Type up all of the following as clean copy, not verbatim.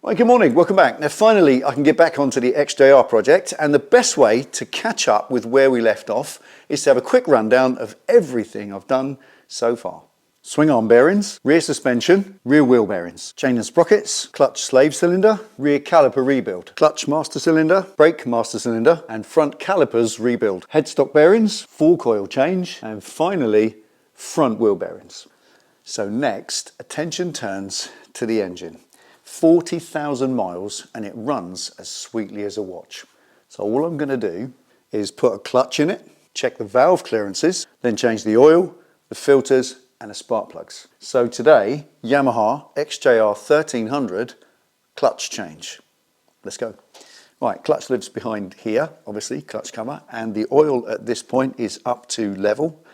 Right, good morning, welcome back. Now finally I can get back onto the XJR project, and the best way to catch up with where we left off is to have a quick rundown of everything I've done so far. Swing arm bearings, rear suspension, rear wheel bearings, chain and sprockets, clutch slave cylinder, rear caliper rebuild, clutch master cylinder, brake master cylinder, and front calipers rebuild, headstock bearings, full coil change, and finally front wheel bearings. So next, attention turns to the engine. 40,000 miles and it runs as sweetly as a watch. So all I'm going to do is put a clutch in it, check the valve clearances, then change the oil, the filters and the spark plugs. So today, Yamaha XJR 1300 clutch change. Let's go. Right, clutch lives behind here, obviously, clutch cover, and the oil at this point is up to level,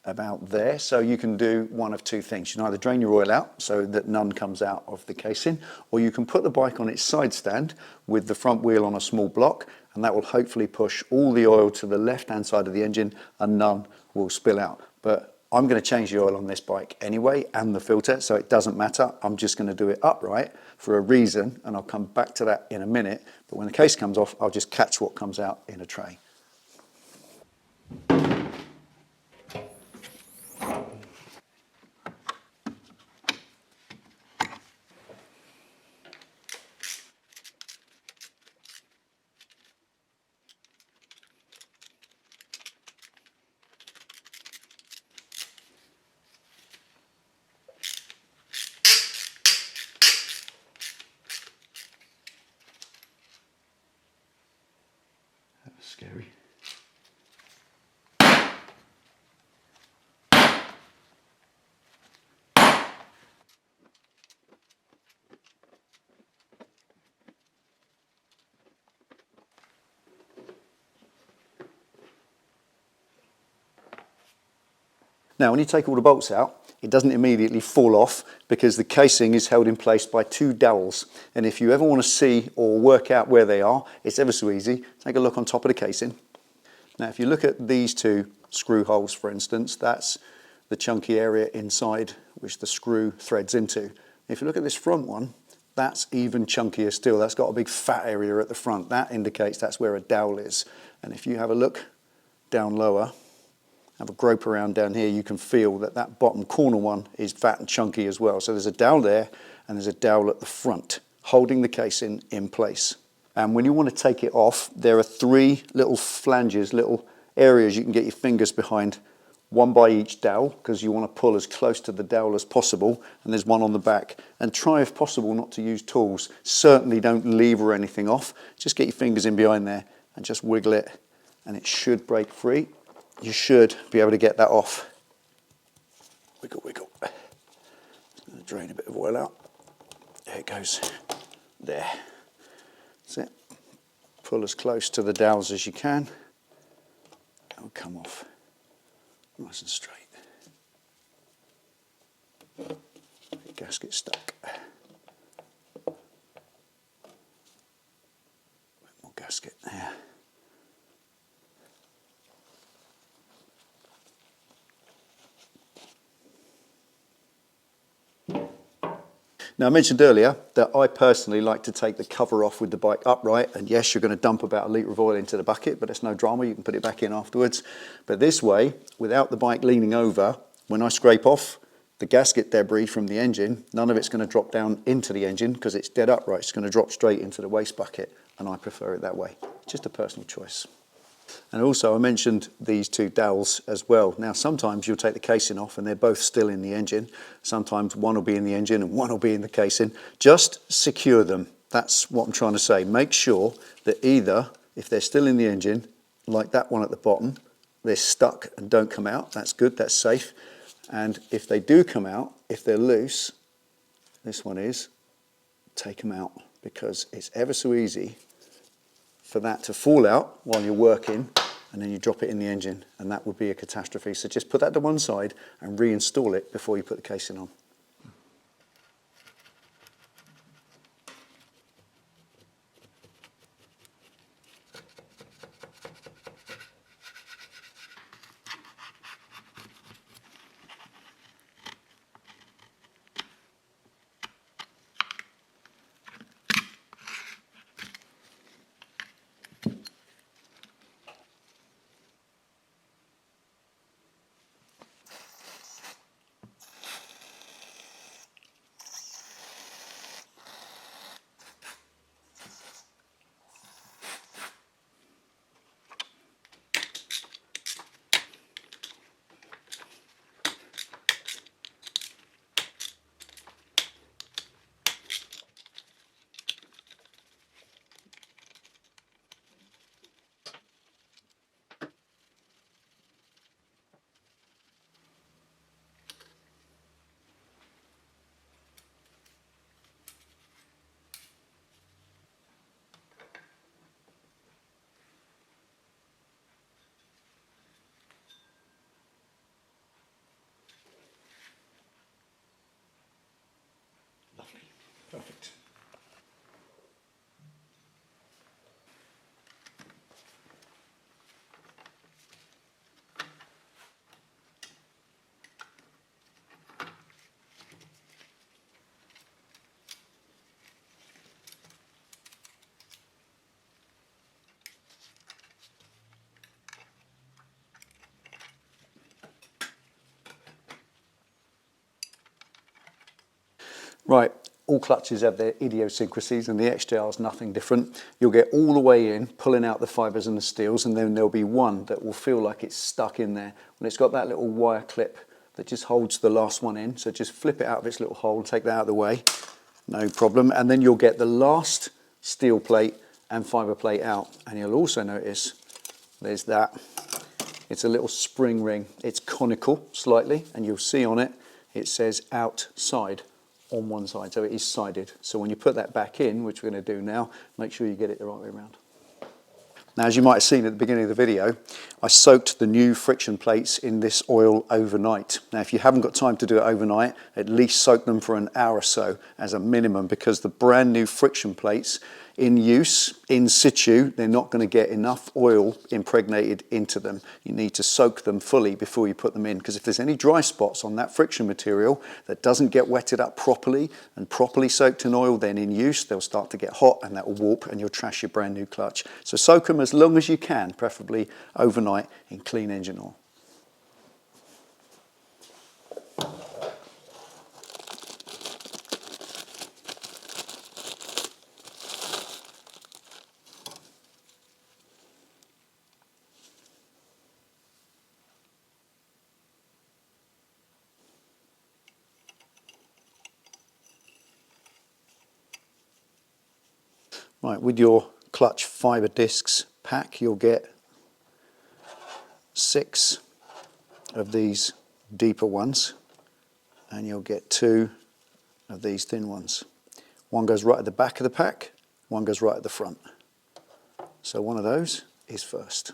about there. So you can do one of two things. You can either drain your oil out so that none comes out of the casing, or you can put the bike on its side stand with the front wheel on a small block, and that will hopefully push all the oil to the left hand side of the engine and none will spill out. But I'm going to change the oil on this bike anyway and the filter, so it doesn't matter. I'm just going to do it upright for a reason, and I'll come back to that in a minute. But when the case comes off, I'll just catch what comes out in a tray. That was scary. Now, when you take all the bolts out, it doesn't immediately fall off because the casing is held in place by two dowels. And if you ever want to see or work out where they are, it's ever so easy. Take a look on top of the casing. Now, if you look at these two screw holes, for instance, that's the chunky area inside which the screw threads into. If you look at this front one, that's even chunkier still. That's got a big fat area at the front. That indicates that's where a dowel is. And if you have a look down lower, have a grope around down here, you can feel that that bottom corner one is fat and chunky as well. So there's a dowel there and there's a dowel at the front holding the casing in place. And when you want to take it off, there are three little flanges, little areas you can get your fingers behind, one by each dowel because you want to pull as close to the dowel as possible, and there's one on the back. And try if possible not to use tools. Certainly don't lever anything off. Just get your fingers in behind there and just wiggle it and it should break free. You should be able to get that off. Wiggle, wiggle. Just going to drain a bit of oil out. There it goes. There. That's it. Pull as close to the dowels as you can. It'll come off nice and straight. gasket stuck. More gasket there. Now, I mentioned earlier that I personally like to take the cover off with the bike upright, and yes, you're going to dump about a litre of oil into the bucket, but it's no drama, you can put it back in afterwards. But this way, without the bike leaning over, when I scrape off the gasket debris from the engine, none of it's going to drop down into the engine because it's dead upright. It's going to drop straight into the waste bucket, and I prefer it that way. Just a personal choice. And also I mentioned these two dowels as well. Now sometimes you'll take the casing off and they're both still in the engine. Sometimes one will be in the engine and one will be in the casing. Just secure them. That's what I'm trying to say. Make sure that either, if they're still in the engine, like that one at the bottom, they're stuck and don't come out. That's good, that's safe. And if they do come out, if they're loose, this one is, take them out, because it's ever so easy for that to fall out while you're working, and then you drop it in the engine, and that would be a catastrophe. So just put that to one side and reinstall it before you put the casing on. Lovely, perfect. Right, all clutches have their idiosyncrasies, and the XJR is nothing different. You'll get all the way in, pulling out the fibres and the steels, and then there'll be one that will feel like it's stuck in there. And it's got that little wire clip that just holds the last one in. So just flip it out of its little hole and take that out of the way. No problem. And then you'll get the last steel plate and fibre plate out. And you'll also notice there's that. It's a little spring ring. It's conical slightly, and you'll see on it, it says outside on one side, so it is sided. So when you put that back in, which we're going to do now, make sure you get it the right way around. Now, as you might have seen at the beginning of the video, I soaked the new friction plates in this oil overnight. Now, if you haven't got time to do it overnight, at least soak them for an hour or so as a minimum, because the brand new friction plates in use, in situ, they're not going to get enough oil impregnated into them. You need to soak them fully before you put them in, because if there's any dry spots on that friction material that doesn't get wetted up properly and properly soaked in oil, then in use, they'll start to get hot and that will warp and you'll trash your brand new clutch. So soak them as long as you can, preferably overnight, in clean engine oil. Right, with your clutch fibre discs pack, you'll get 6 of these deeper ones, and you'll get 2 of these thin ones. One goes right at the back of the pack, one goes right at the front. So one of those is first.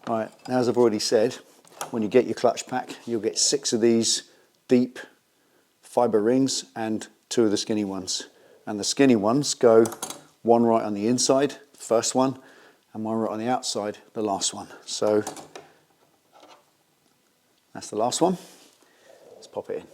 Right, now as I've already said, when you get your clutch pack, you'll get 6 of these deep fibre rings and 2 of the skinny ones. And the skinny ones go one right on the inside, the first one, and one right on the outside, the last one. So that's the last one. Let's pop it in.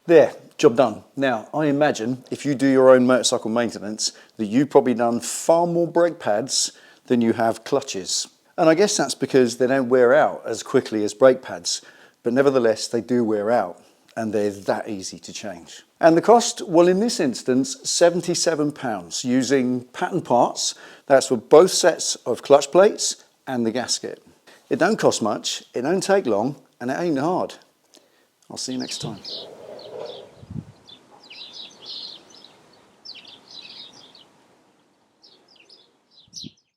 There, job done. Now, I imagine if you do your own motorcycle maintenance, that you've probably done far more brake pads than you have clutches. And I guess that's because they don't wear out as quickly as brake pads, but nevertheless, they do wear out, and they're that easy to change. And the cost? Well, in this instance, £77 using pattern parts. That's for both sets of clutch plates and the gasket. It don't cost much, it don't take long, and it ain't hard. I'll see you next time.